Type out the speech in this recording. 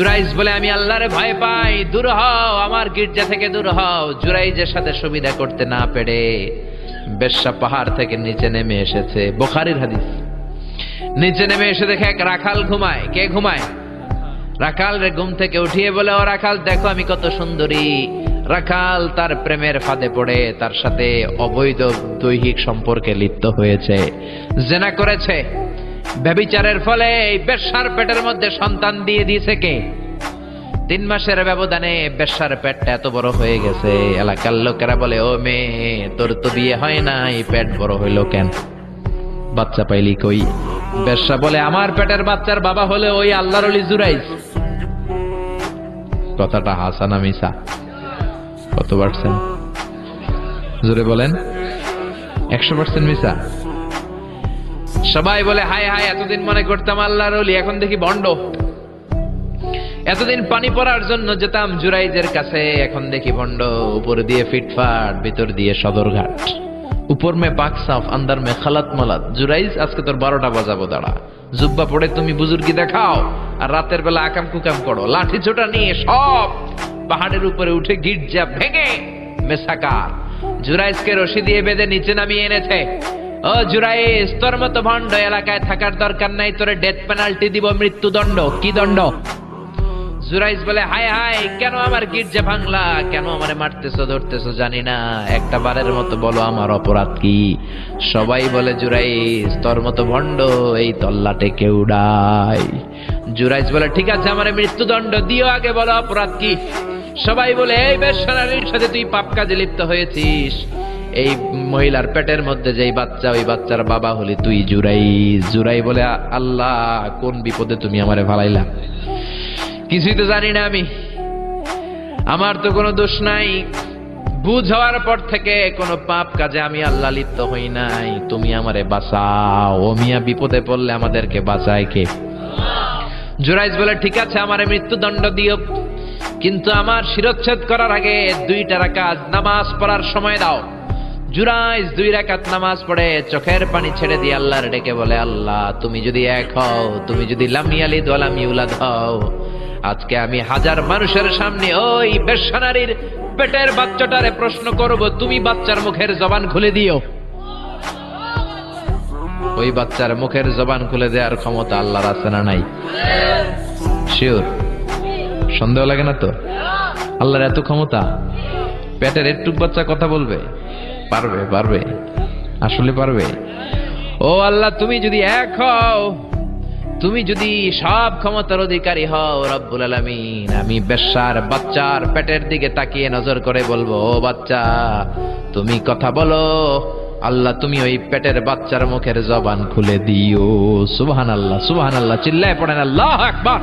জুরাইজ বলে আমি আল্লাহরে ভয় পাই, দূর হও আমার গির্জা থেকে দূর হও। জুরাইজের সাথে সুবিধা করতে না পেরে বেশ্যা পাহাড় থেকে নিচে নেমে এসেছে, বুখারীর হাদিস। নিচে নেমে এসে দেখে এক রাখাল ঘুমায়। কে ঘুমায়? রাখাল রে ঘুম থেকে উঠিয়ে বলে, ও রাখাল দেখো আমি কত সুন্দরী। রাখাল তার প্রেমের ফাঁদে পড়ে তার সাথে অবৈধ দৈহিক সম্পর্কে লিপ্ত হয়েছে, জেনা করেছে। ব্যভিচারের ফলে এই বেশ্যার পেটের মধ্যে সন্তান দিয়ে দিয়েছে কে? 3 মাসের ব্যবধানে বেশ্যার পেটটা এত বড় হয়ে গেছে। এলাকার লোকেরা বলে, ও মেয়ে তোর তো বিয়ে হয় নাই, পেট বড় হইলো কেন? বাচ্চা পাইলি কই? বেশ্যা বলে, আমার পেটের বাচ্চার বাবা হলে ওই আল্লাহর ওলি জুরাইজ। কথাটা হাসা না মিছা? কত পার্সেন্ট জোরে বলেন? 100% মিছা। সবাই বলে, হায় হায়, এতদিন মনে করতাম আল্লাহর ওলি, এখন দেখি ভণ্ড। এতদিন পানি পড়ার জন্য যেতাম জুরাইজের কাছে, এখন দেখি ভণ্ড। উপর দিয়ে ফিটফাট, ভিতর দিয়ে সদরঘাট। উপর মে পাক সাফ, আন্দার মে খালাত মালাত। জুরাইজ আজকে তোর 12টা বাজাবো, দাঁড়া। জুব্বা পড়ে তুমি বুজুর্গি দেখাও, আর রাতের বেলা আকাম কুকাম করো। লাঠি ছোটা নিয়ে সব পাহাড়ের উপরে উঠে গির্জা ভেঙে মেসাকার জুরাইজকে রশি দিয়ে বেঁধে নিচে নামিয়ে এনেছে। ও জুরাইজ, তোর মতো ভণ্ড এলাকায় থাকার দরকার নাই, তোরে ডেথ পেনাল্টি দিব, মৃত্যুদণ্ড। কি দণ্ড? জুরাইজ বলে, হায় হায়, কেন আমার গির্জা ভাঙলা? কেন আমারে মারতেছো ধরতেছো জানি না, একটা বারের মতো বলো আমার অপরাধ কি? সবাই বলে, জুরাইজ তোর মতো ভণ্ড এই তল্লাটে কেউ নাই। জুরাইজ বলে, ঠিক আছে আমারে মৃত্যুদণ্ড দিও, আগে বলো অপরাধ কি? সবাই বলে, এই বেশ্যানারীর সাথে তুই পাপ কাজে লিপ্ত হয়েছিস। এই মহিলার পেটের মধ্যে যেই বাচ্চা, ওই বাচ্চার বাবা হলি তুই জুরাইজ। জুরাই বলে, আল্লাহ কোন বিপদে তুমি আমারে ফালাইলা? কিছুই তো জানি না আমি, আমার তো কোনো দোষ নাই। বুঝ হওয়ার পর থেকে কোনো পাপ কাজে আমি আল্লাহ লিপ্ত হই নাই, তুমি আমারে বাঁচাও। ও মিয়া, বিপদে পড়লে আমাদেরকে বাঁচায় কে? জুরাইজ বলে, ঠিক আছে আমারে মৃত্যুদণ্ড দিও, কিন্তু আমার শিরচ্ছেদ করার আগে 2 রাকাত নামাজ পড়ার সময় দাও। জুরাইজ 2 রাকাত নামাজ পড়ে চোখের পানি ছেড়ে দিয়ে আল্লাহর ডেকে বলে, আল্লাহ তুমি যদি এক হও, তুমি যদি লাম ইয়ালিদ ওয়া লাম ইউলাদ হও, আজকে আমি 1000 মানুষের সামনে ওই বেশ্যানারীর পেটের বাচ্চাটারে প্রশ্ন করব, তুমি বাচ্চার মুখের জবান খুলে দিও। ওই বাচ্চার মুখের জবান খুলে দেওয়ার ক্ষমতা আল্লাহর আছে না নাই? শিওর? সন্দেহ লাগে না তো? আল্লাহর এত ক্ষমতা, পেটের একটু বাচ্চা কথা বলবে? পারবে, পারবে, আসলে পারবে। ও আল্লাহ, তুমি যদি এক হও, তুমি যদি সব ক্ষমতার অধিকারী হও রব্বুল আলামিন, আমি বেশ্যার বাচ্চার পেটের দিকে তাকিয়ে নজর করে বলবো, ও বাচ্চা তুমি কথা বলো। আল্লাহ তুমি ওই পেটের বাচ্চার মুখের জবান খুলে দিও। সুবহানাল্লাহ, সুবহানাল্লাহ, চিল্লায় পড়েন আল্লাহু আকবার।